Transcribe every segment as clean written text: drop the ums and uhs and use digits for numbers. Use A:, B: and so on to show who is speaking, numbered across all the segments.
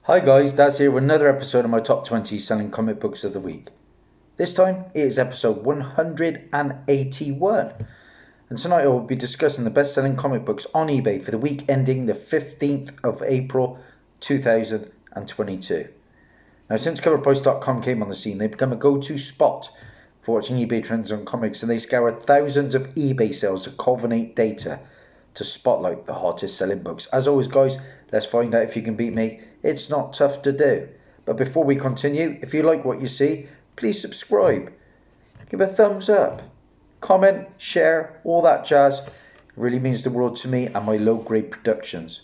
A: Hi guys, Dazzie here with another episode of my top 20 selling comic books of the week. This time it is episode 181. And tonight I will be discussing the best selling comic books on eBay for the week ending the 15th of April 2022. Now, since coverprice.com came on the scene, they've become a go-to spot for watching eBay trends on comics, and they scour thousands of eBay sales to culminate data to spotlight the hottest selling books. As always guys, let's find out if you can beat me. It's not tough to do. But before we continue, if you like what you see, please subscribe. Give a thumbs up. Comment, share, all that jazz. It really means the world to me and my low-grade productions.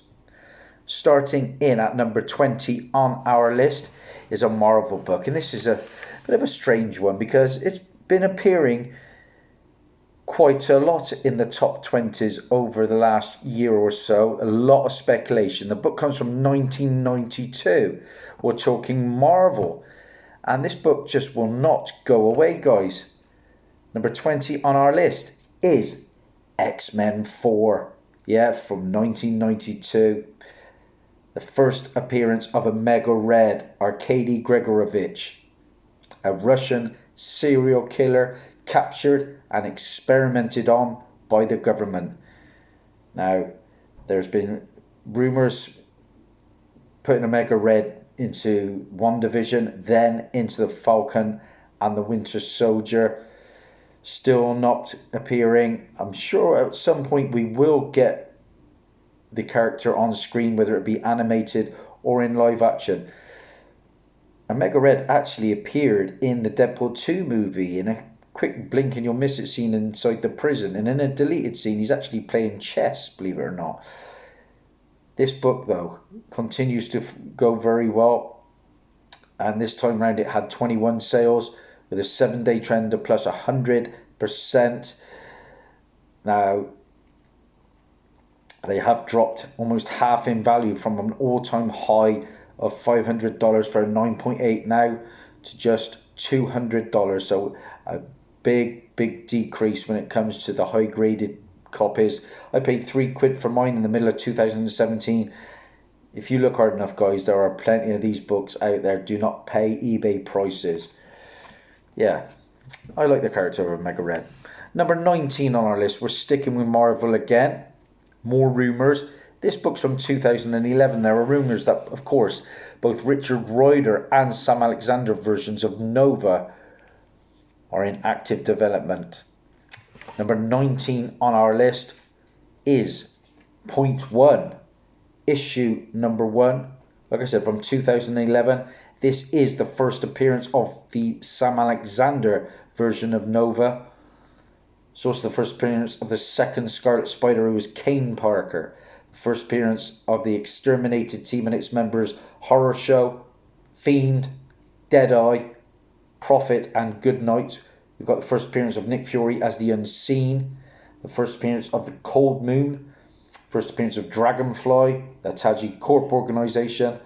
A: Starting in at number 20 on our list is a Marvel book. And this is a bit of a strange one because it's been appearing quite a lot in the top 20s over the last year or so. A lot of speculation. The book comes from 1992. We're talking Marvel. And this book just will not go away, guys. Number 20 on our list is X-Men 4. Yeah, from 1992. The first appearance of Omega Red, Arkady Grigorovich, a Russian serial killer captured and experimented on by the government. Now, there's been rumours putting Omega Red into WandaVision, then into the Falcon and the Winter Soldier. Still not appearing. I'm sure at some point we will get the character on screen, whether it be animated or in live action. Omega Red actually appeared in the Deadpool 2 movie in a quick blink and you'll miss it scene inside the prison, and in a deleted scene he's actually playing chess, believe it or not. This book though continues to go very well, and this time round it had 21 sales with a 7-day trend of plus 100%. Now they have dropped almost half in value from an all-time high of $500 for a 9.8 now to just $200. So a big decrease when it comes to the high graded copies. I paid £3 for mine in the middle of 2017. If you look hard enough, guys, there are plenty of these books out there. Do not pay eBay prices. Yeah, I like the character of Omega Red. Number 19 on our list, we're sticking with Marvel again. More rumours. This book's from 2011. There are rumours that, of course, both Richard Rider and Sam Alexander versions of Nova are in active development. Number 19 on our list is Point One, issue number 1. Like I said, from 2011. This is the first appearance of the Sam Alexander version of Nova. It's also the first appearance of the second Scarlet Spider, who was Kane Parker. First appearance of the Exterminated Team and its members Horror Show, Fiend, Deadeye, Prophet and Goodnight. We've got the first appearance of Nick Fury as the Unseen. The first appearance of the Cold Moon. First appearance of Dragonfly, the Taji Corp organisation.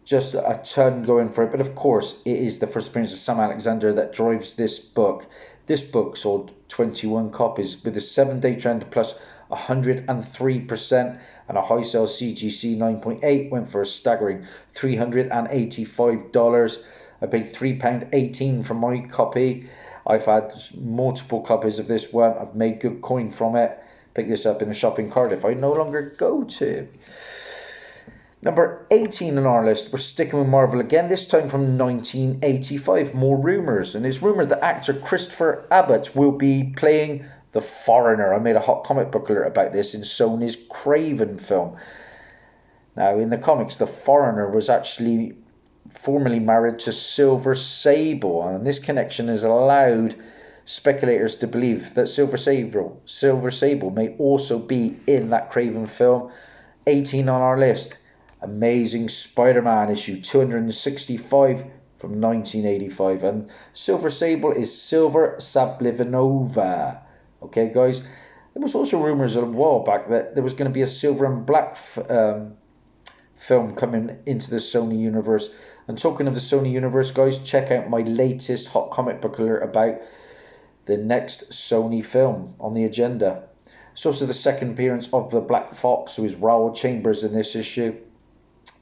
A: Just a ton going for it. But of course, it is the first appearance of Sam Alexander that drives this book. This book sold 21 copies with a 7-day trend plus 103%, and a high sale CGC 9.8 went for a staggering $385. I paid £3.18 for my copy. I've had multiple copies of this one. I've made good coin from it. Pick this up in the shop in Cardiff I no longer go to. Number 18 on our list, we're sticking with Marvel again, this time from 1985. More rumours, and it's rumoured that actor Christopher Abbott will be playing the Foreigner. I made a hot comic book alert about this in Sony's Craven film. Now, in the comics, the Foreigner was actually formerly married to Silver Sable, and this connection has allowed speculators to believe that Silver Sable may also be in that Craven film. 18 on our list, Amazing Spider-Man issue 265 from 1985, and Silver Sable is Silver Sablivanova. Okay, guys. There was also rumours a while back that there was going to be a Silver and Black film coming into the Sony universe. And talking of the Sony universe, guys, check out my latest hot comic book alert about the next Sony film on the agenda. It's also the second appearance of the Black Fox, who is Raoul Chambers in this issue.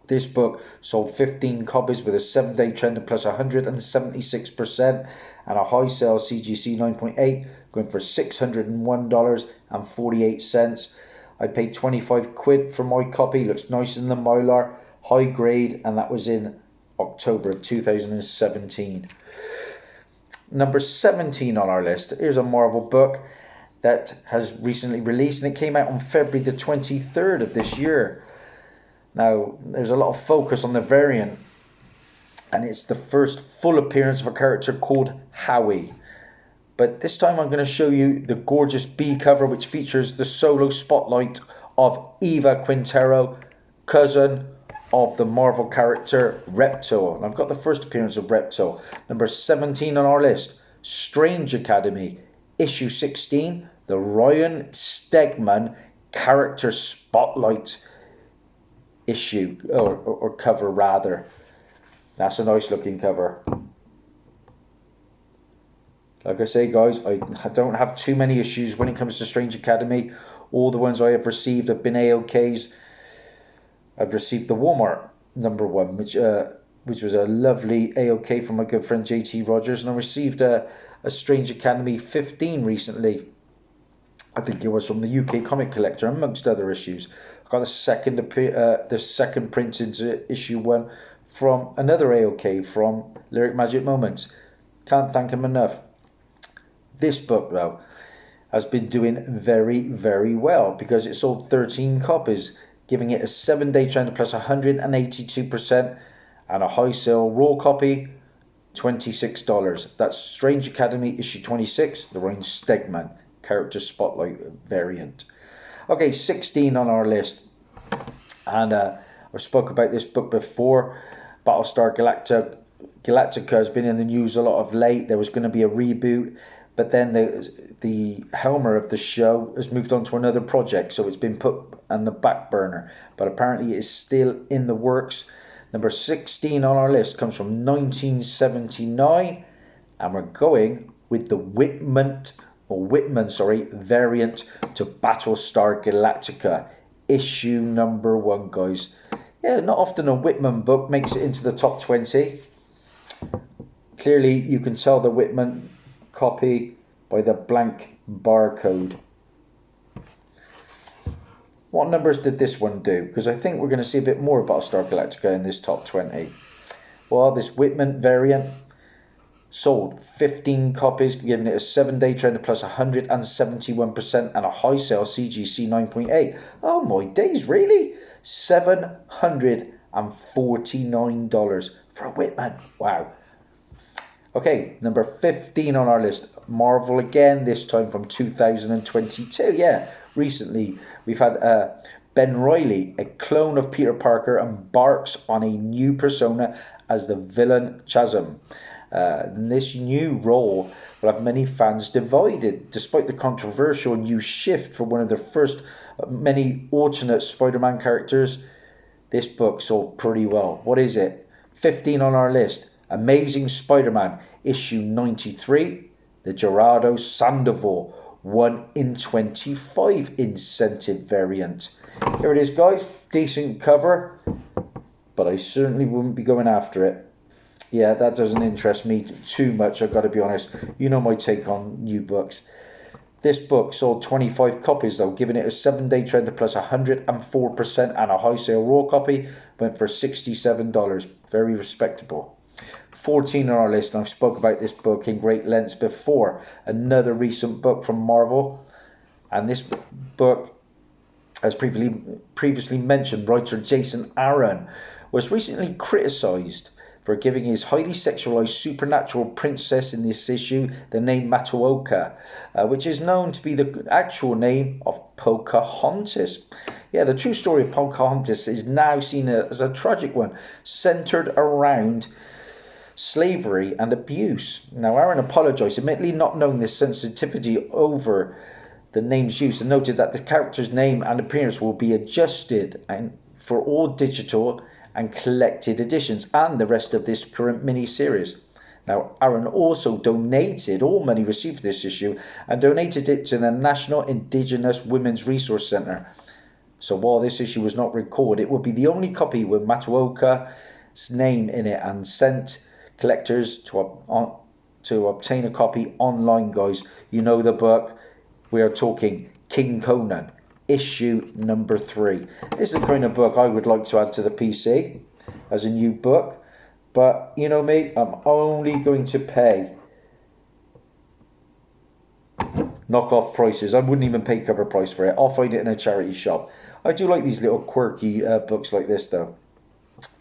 A: This book sold 15 copies with a 7-day trend of plus 176% and a high sale CGC 9.8 going for $601.48. I paid 25 quid for my copy. Looks nice in the Mylar, high grade, and that was in October of 2017. Number 17 on our list. Here's a Marvel book that has recently released, and it came out on February the 23rd of this year. Now, there's a lot of focus on the variant, and it's the first full appearance of a character called Howie. But this time I'm going to show you the gorgeous B cover, which features the solo spotlight of Eva Quintero, cousin of the Marvel character Reptile. And I've got the first appearance of Reptile. Number 17 on our list, Strange Academy, issue 16, the Ryan Stegman character spotlight issue, or cover rather. That's a nice looking cover. Like I say, guys, I don't have too many issues when it comes to Strange Academy. All the ones I have received have been AOKs. I've received the Walmart #1, which was a lovely AOK from my good friend JT Rogers, and I received a Strange Academy 15 recently. I think it was from the UK Comic Collector, amongst other issues. I got the second print into issue 1 from another AOK from Lyric Magic Moments. Can't thank him enough. This book, though, has been doing very, very well because it sold 13 copies, giving it a 7-day trend of plus 182% and a high sale raw copy, $26. That's Strange Academy issue 26, the Ryan Stegman character spotlight variant. Okay, 16 on our list, and I spoke about this book before. Battlestar Galactica has been in the news a lot of late. There was going to be a reboot, but then the helmer of the show has moved on to another project, so it's been put on the back burner. But apparently it is still in the works. Number 16 on our list comes from 1979, and we're going with the Whitman variant to Battlestar Galactica, issue number 1, guys. Yeah, not often a Whitman book makes it into the top 20. Clearly, you can tell the Whitman copy by the blank barcode. What numbers did this one do? Because I think we're going to see a bit more about Battlestar Galactica in this top 20. Well, this Whitman variant sold 15 copies, giving it a 7-day trend of plus 171% and a high sale CGC 9.8. Oh my days, really? $749 for a Whitman. Wow. Okay, number 15 on our list. Marvel again, this time from 2022. Yeah, recently we've had Ben Reilly, a clone of Peter Parker, embarks on a new persona as the villain Chasm. This new role will have many fans divided, despite the controversial new shift for one of the first many alternate Spider-Man characters. This book sold pretty well. What is it? 15 on our list. Amazing Spider-Man, issue 93, the Gerardo Sandoval 1 in 25 incentive variant. Here it is, guys. Decent cover, but I certainly wouldn't be going after it. Yeah, that doesn't interest me too much, I've got to be honest. You know my take on new books. This book sold 25 copies though, giving it a 7-day trend of plus 104% and a high sale raw copy. Went for $67. Very respectable. 14 on our list, and I've spoke about this book in great lengths before. Another recent book from Marvel. And this book, as previously mentioned, writer Jason Aaron was recently criticised for giving his highly sexualized supernatural princess in this issue the name Matuoka, which is known to be the actual name of Pocahontas. Yeah, the true story of Pocahontas is now seen as a tragic one, centered around slavery and abuse. Now, Aaron apologized, admittedly not knowing the sensitivity over the name's use, and noted that the character's name and appearance will be adjusted and for all digital and collected editions and the rest of this current mini-series. Now, Aaron also donated all money received for this issue and donated it to the National Indigenous Women's Resource Centre. So while this issue was not recorded, it would be the only copy with Matsuoka's name in it, and sent collectors to obtain a copy online, guys. You know the book. We are talking King Conan, issue number 3. This is the kind of book I would like to add to the PC as a new book. But you know me, I'm only going to pay knockoff prices. I wouldn't even pay cover price for it. I'll find it in a charity shop. I do like these little quirky books like this though.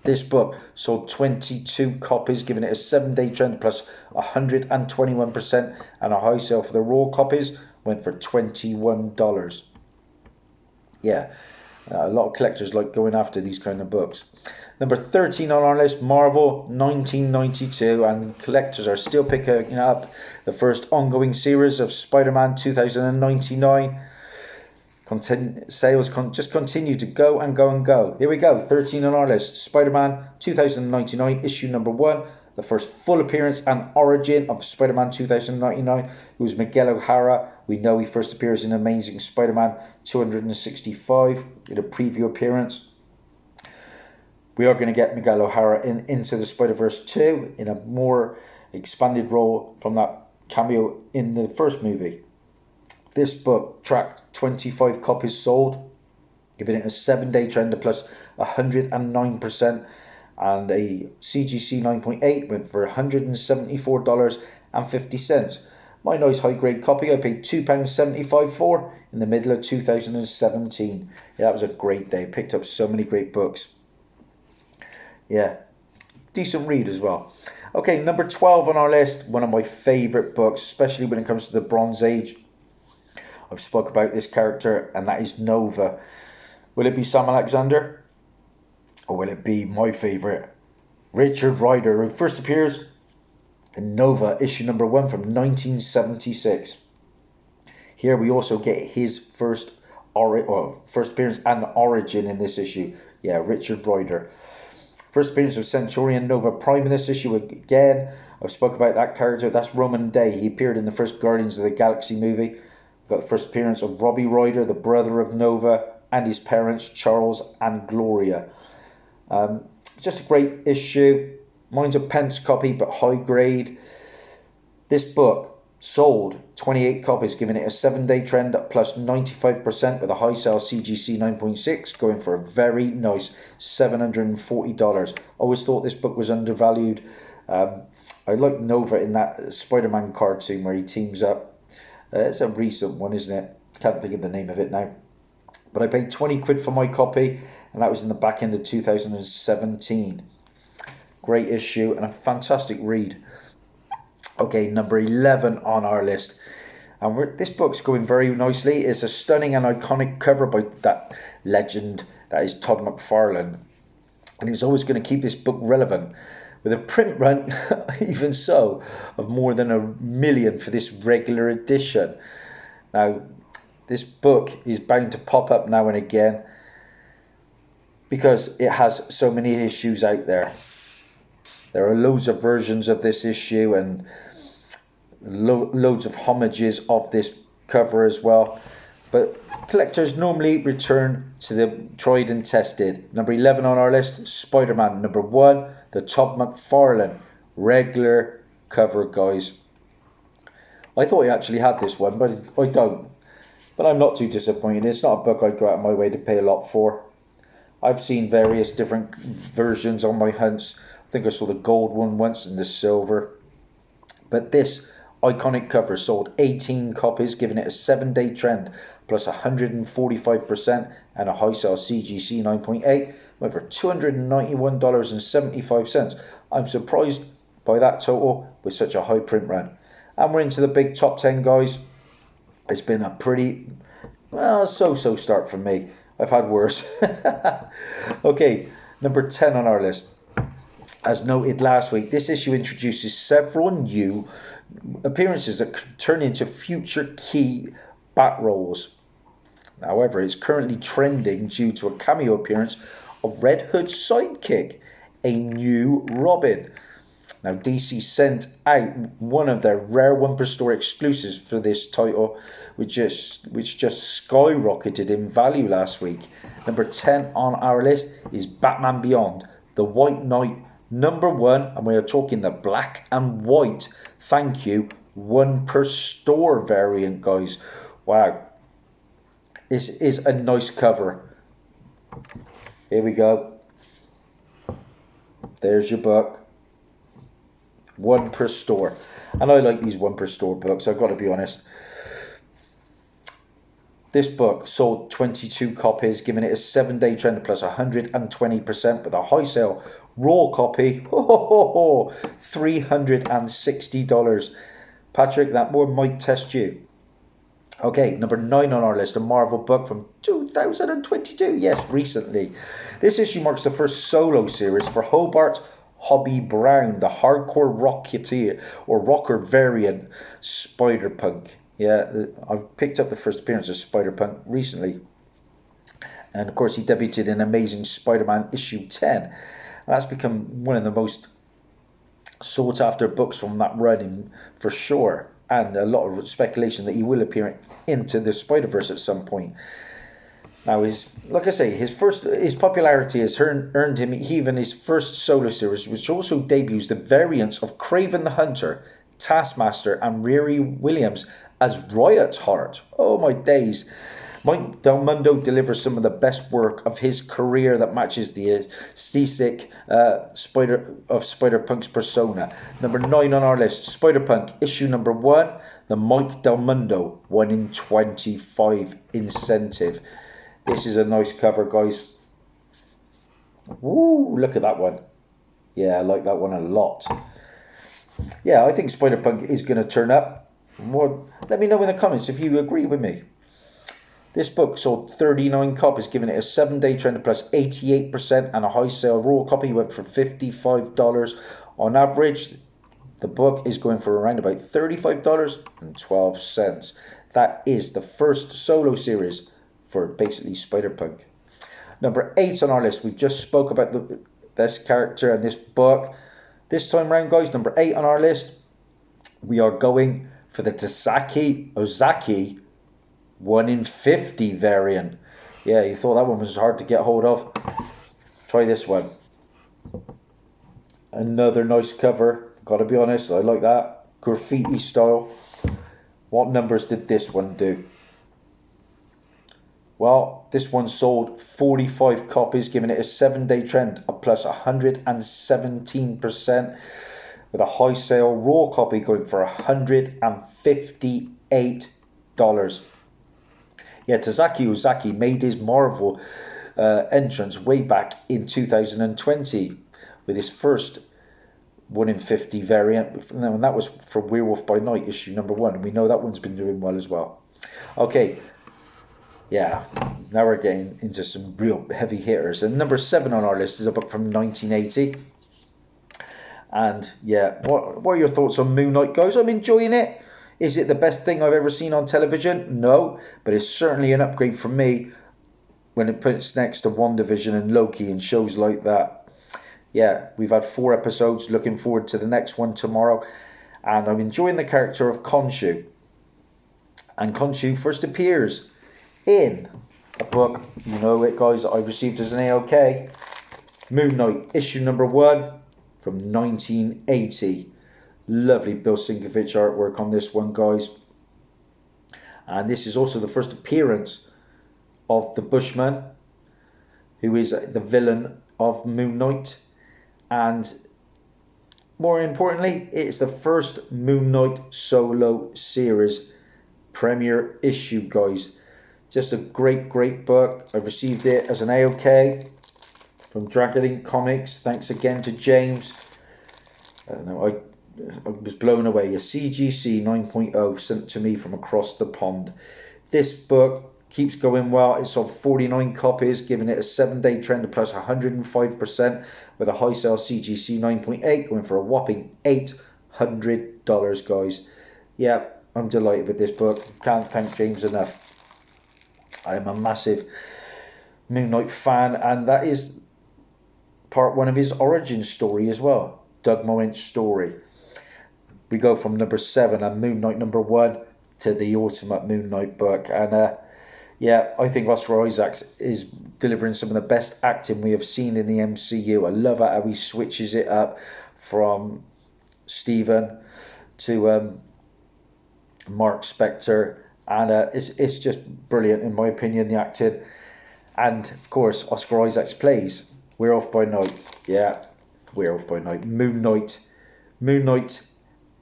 A: This book sold 22 copies, giving it a 7-day trend plus 121%, and a high sale for the raw copies went for $21. Yeah, a lot of collectors like going after these kind of books. Number 13 on our list, Marvel 1992, and collectors are still picking up the first ongoing series of Spider-Man 2099. Sales just continue to go and go and go. Here we go, 13 on our list, Spider-Man 2099, issue number 1. The first full appearance and origin of Spider-Man 2099, who is Miguel O'Hara. We know he first appears in Amazing Spider-Man 265 in a preview appearance. We are going to get Miguel O'Hara into the Spider-Verse 2 in a more expanded role from that cameo in the first movie. This book tracked 25 copies sold, giving it a 7-day trend of plus 109%, and a CGC 9.8 went for $174.50. My nice high-grade copy I paid £2.75 for in the middle of 2017. Yeah, that was a great day. Picked up so many great books. Yeah, decent read as well. Okay, number 12 on our list, one of my favourite books, especially when it comes to the Bronze Age. I've spoke about this character, and that is Nova. Will it be Sam Alexander? Or will it be my favourite, Richard Rider, who first appears in Nova, issue number 1 from 1976. Here we also get his first appearance and origin in this issue. Yeah, Richard Rider. First appearance of Centurion Nova Prime in this issue again. I've spoke about that character. That's Roman Day. He appeared in the first Guardians of the Galaxy movie. We've got the first appearance of Robbie Ryder, the brother of Nova, and his parents, Charles and Gloria. Just a great issue. Mine's a pence copy, but high grade. This book sold 28 copies, giving it a 7-day trend at plus 95%, with a high sale CGC 9.6 going for a very nice $740. I always thought this book was undervalued. I like Nova in that Spider-Man cartoon where he teams up. It's a recent one, isn't it? Can't think of the name of it now. But I paid 20 quid for my copy, and that was in the back end of 2017. Great issue and a fantastic read. Okay, number 11 on our list. And this book's going very nicely. It's a stunning and iconic cover by that legend that is Todd McFarlane. And he's always going to keep this book relevant, with a print run, even so, of more than 1 million for this regular edition. Now, this book is bound to pop up now and again because it has so many issues out there. There are loads of versions of this issue and loads of homages of this cover as well. But collectors normally return to the tried and tested. Number 11 on our list, Spider-Man number 1, the Todd McFarlane regular cover, guys. I thought he actually had this one, but I don't. But I'm not too disappointed. It's not a book I'd go out of my way to pay a lot for. I've seen various different versions on my hunts. I think I saw the gold one once and the silver. But this iconic cover sold 18 copies, giving it a 7-day trend, plus 145%, and a high sale CGC 9.8, went for $291.75. I'm surprised by that total with such a high print run. And we're into the big top 10, guys. It's been a pretty, so-so start for me. I've had worse. Okay, number 10 on our list. As noted last week, this issue introduces several new appearances that could turn into future key bat roles. However, it's currently trending due to a cameo appearance of Red Hood's sidekick, a new Robin. Now, DC sent out one of their rare one per store exclusives for this title, which just skyrocketed in value last week. Number 10 on our list is Batman Beyond, The White Knight, number 1, and we are talking the black and white, thank you, one per store variant, guys. Wow. This is a nice cover. Here we go. There's your book. One per store. And I like these one per store books, I've got to be honest. This book sold 22 copies, giving it a 7-day trend plus 120% with a high sale. Raw copy, $360. Patrick, that one might test you. Okay, number 9 on our list, a Marvel book from 2022. Yes, recently. This issue marks the first solo series for Hobart Hobby Brown, the hardcore rocketeer or rocker variant Spider-Punk. Yeah, I've picked up the first appearance of Spider-Punk recently. And of course, he debuted in Amazing Spider-Man issue 10. And that's become one of the most sought after books from that run for sure. And a lot of speculation that he will appear into the Spider-Verse at some point. Now, like I say, his popularity has earned him even his first solo series, which also debuts the variants of Kraven the Hunter, Taskmaster, and Riri Williams as Riot Heart. Oh my days. Mike Del Mundo delivers some of the best work of his career that matches the aesthetic Spider-Punk's persona. Number 9 on our list, Spider-Punk, issue number 1, the Mike Del Mundo 1 in 25 incentive. This is a nice cover, guys. Woo, look at that one. Yeah, I like that one a lot. Yeah, I think Spider-Punk is going to turn up. Let me know in the comments if you agree with me. This book sold 39 copies, giving it a 7-day trend plus 88% and a high sale. Raw copy went for $55. On average, the book is going for around about $35.12. That is the first solo series for basically Spider-Punk. Number 8 on our list. We just spoke about this character and this book. This time round, guys, number 8 on our list, we are going for the Ozaki 1 in 50 variant. Yeah, you thought that one was hard to get hold of. Try this one. Another nice cover. Gotta be honest, I like that. Graffiti style. What numbers did this one do? Well, this one sold 45 copies, giving it a 7-day trend of plus 117%. With a high sale. Raw copy going for $158. Yeah, Tazaki Ozaki made his Marvel entrance way back in 2020 with his first 1 in 50 variant, and that was for Werewolf by Night issue number 1. And we know that one's been doing well as well. Okay, yeah, now we're getting into some real heavy hitters. And number 7 on our list is a book from 1980. And yeah, what are your thoughts on Moon Knight, guys? I'm enjoying it. Is it the best thing I've ever seen on television? No, but it's certainly an upgrade for me when it puts next to WandaVision and Loki and shows like that. Yeah, we've had 4 episodes. Looking forward to the next one tomorrow. And I'm enjoying the character of Khonshu. And Khonshu first appears in a book, you know it, guys, that I received as an AOK. Moon Knight, issue number 1 from 1980. Lovely Bill Sienkiewicz artwork on this one, guys. And this is also the first appearance of the Bushman, who is the villain of Moon Knight. And more importantly, it's the first Moon Knight solo series premiere issue, guys. Just a great book. I received it as an AOK from Dragon Ink Comics. Thanks again to James. I was blown away. A CGC 9.0 sent to me from across the pond. This book keeps going well. It sold 49 copies, giving it a 7-day trend of plus 105% with a high sale CGC 9.8 going for a whopping $800, guys. Yeah, I'm delighted with this book. Can't thank James enough. I am a massive Moon Knight fan, and that is part 1 of his origin story as well. Doug Moen's story. We go from number 7 and Moon Knight number 1 to the ultimate Moon Knight book. And yeah, I think Oscar Isaac is delivering some of the best acting we have seen in the MCU. I love how he switches it up from Stephen to Mark Spector. And it's just brilliant, in my opinion, the acting. And, of course, Oscar Isaac plays Werewolf by Night. Yeah, Werewolf by Night. Moon Knight. Moon Knight.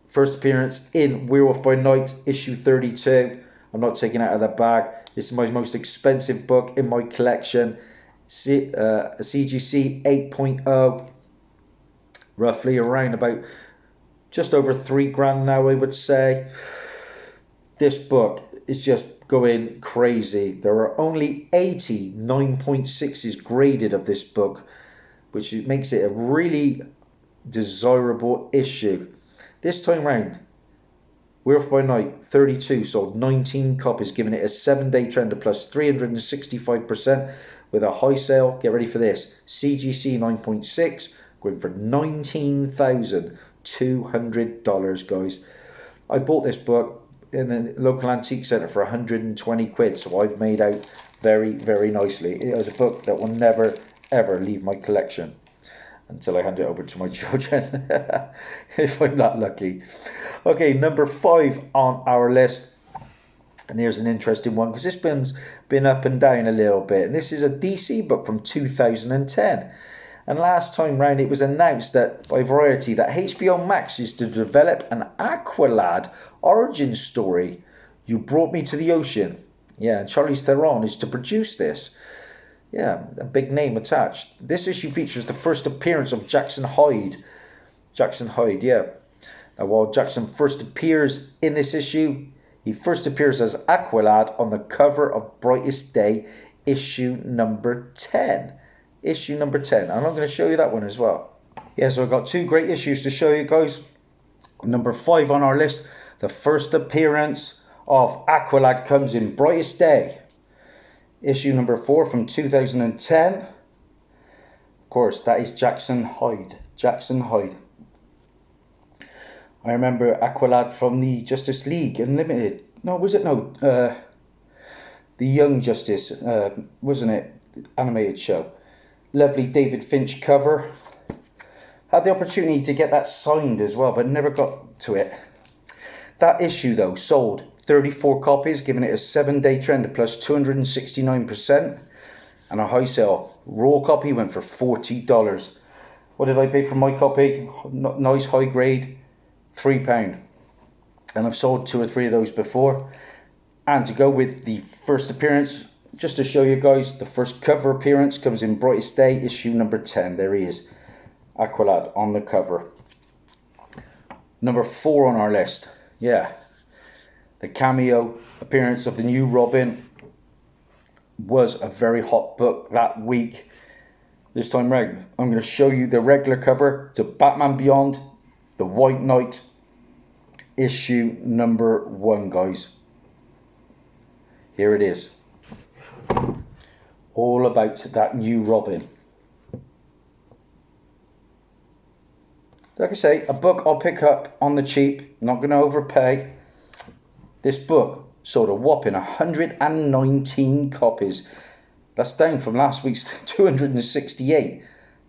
A: First appearance in Werewolf by Night, issue 32. I'm not taking it out of the bag. This is my most expensive book in my collection. A CGC 8.0. Roughly around about just over $3,000 now, I would say. This book is just going crazy. There are only 80 9.6s graded of this book, which makes it a really desirable issue. This time round, Werewolf by Night 32 sold 19 copies, giving it a 7-day trend of plus 365% with a high sale. Get ready for this. CGC 9.6 going for $19,200, guys. I bought this book in a local antique centre for 120 quid, so I've made out very, very nicely. It is a book that will never, ever leave my collection until I hand it over to my children, if I'm not lucky. Okay, number 5 on our list. And here's an interesting one, because this one's been up and down a little bit. And this is a DC book from 2010. And last time round, it was announced that by Variety that HBO Max is to develop an Aqualad origin story. You Brought Me to the Ocean. Yeah, and Charlize Theron is to produce this. Yeah, a big name attached. This issue features the first appearance of Jackson Hyde. Jackson Hyde, yeah. Now, while Jackson first appears in this issue, he first appears as Aqualad on the cover of Brightest Day, issue number 10. Issue number 10. And I'm going to show you that one as well. Yeah, so I've got 2 great issues to show you guys. Number 5 on our list, the first appearance of Aqualad comes in Brightest Day. Issue number 4 from 2010. Of course, that is Jackson Hyde. Jackson Hyde. I remember Aqualad from the Justice League Unlimited. No, was it? No. The Young Justice, wasn't it? Animated show. Lovely David Finch cover. Had the opportunity to get that signed as well, but never got to it. That issue, though, sold 34 copies, giving it a 7-day trend of plus 269%. And a high sale. Raw copy went for $40. What did I pay for my copy? Nice high grade. £3. And I've sold 2 or 3 of those before. And to go with the first appearance, just to show you guys, the first cover appearance comes in Brightest Day, issue number 10. There he is. Aqualad on the cover. Number 4 on our list. Yeah. The cameo appearance of the new Robin was a very hot book that week. This time round, I'm going to show you the regular cover to Batman Beyond, The White Knight, issue number 1, guys. Here it is. All about that new Robin. Like I say, a book I'll pick up on the cheap, not going to overpay. This book sold a whopping 119 copies. That's down from last week's 268,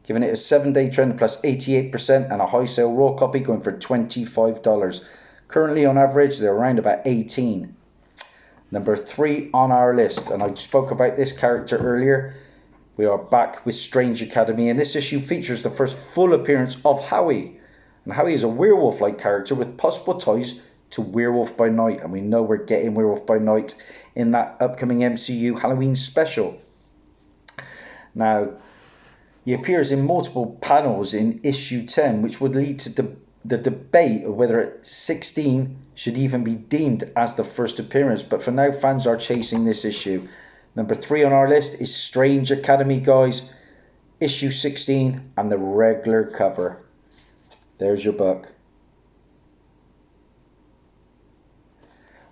A: giving it a 7-day trend plus 88% and a high sale raw copy going for $25. Currently on average, they're around about 18. Number 3 on our list, and I spoke about this character earlier. We are back with Strange Academy, and this issue features the first full appearance of Howie. And Howie is a werewolf-like character with possible ties to Werewolf by Night, and we know we're getting Werewolf by Night in that upcoming MCU Halloween special. Now, he appears in multiple panels in issue 10, which would lead to the debate of whether 16 should even be deemed as the first appearance. But for now, fans are chasing this issue. Number 3 on our list is Strange Academy, guys. Issue 16 and the regular cover. There's your book.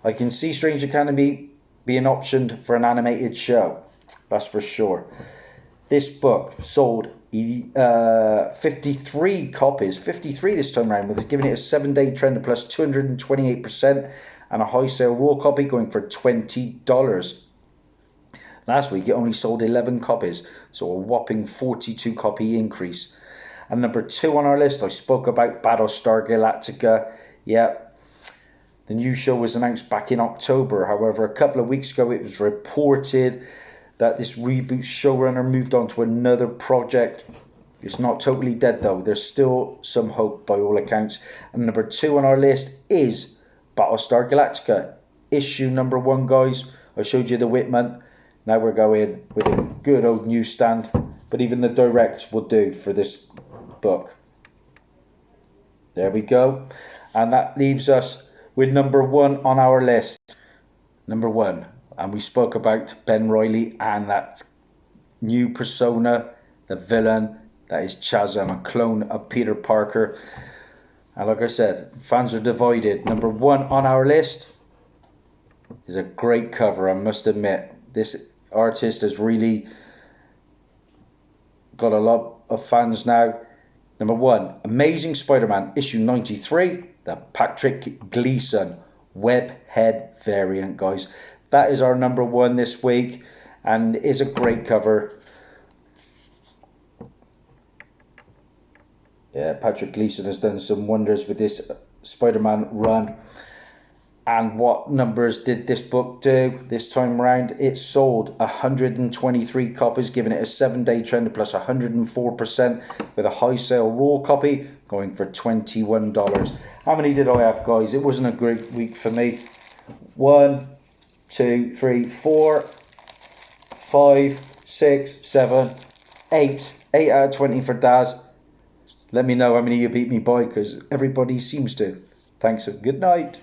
A: I can see Strange Academy being optioned for an animated show. That's for sure. This book sold 53 copies, 53 this time around, with giving it a 7-day trend of plus 228%, and a high sale raw copy going for $20. Last week it only sold 11 copies, so a whopping 42 copy increase. And number 2 on our list, I spoke about Battlestar Galactica. Yeah, the new show was announced back in October. However, a couple of weeks ago it was reported that this reboot showrunner moved on to another project. It's not totally dead though. There's still some hope by all accounts. And number 2 on our list is Battlestar Galactica. Issue number 1, guys. I showed you the Whitman. Now we're going with a good old newsstand. But even the direct will do for this book. There we go. And that leaves us with number 1 on our list. Number 1. And we spoke about Ben Reilly and that new persona, the villain, that is Chasm, a clone of Peter Parker. And like I said, fans are divided. Number 1 on our list is a great cover, I must admit. This artist has really got a lot of fans now. Number 1, Amazing Spider-Man, issue 93, the Patrick Gleason webhead variant, guys. That is our number 1 this week, and is a great cover. Yeah, Patrick Gleason has done some wonders with this Spider-Man run. And what numbers did this book do this time around? It sold 123 copies, giving it a 7-day trend of plus 104%, with a high sale raw copy going for $21. How many did I have, guys? It wasn't a great week for me. 1, 2, 3, 4, 5, 6, 7, 8. 8 out of 20 for Daz. Let me know how many you beat me by, because everybody seems to. Thanks and good night.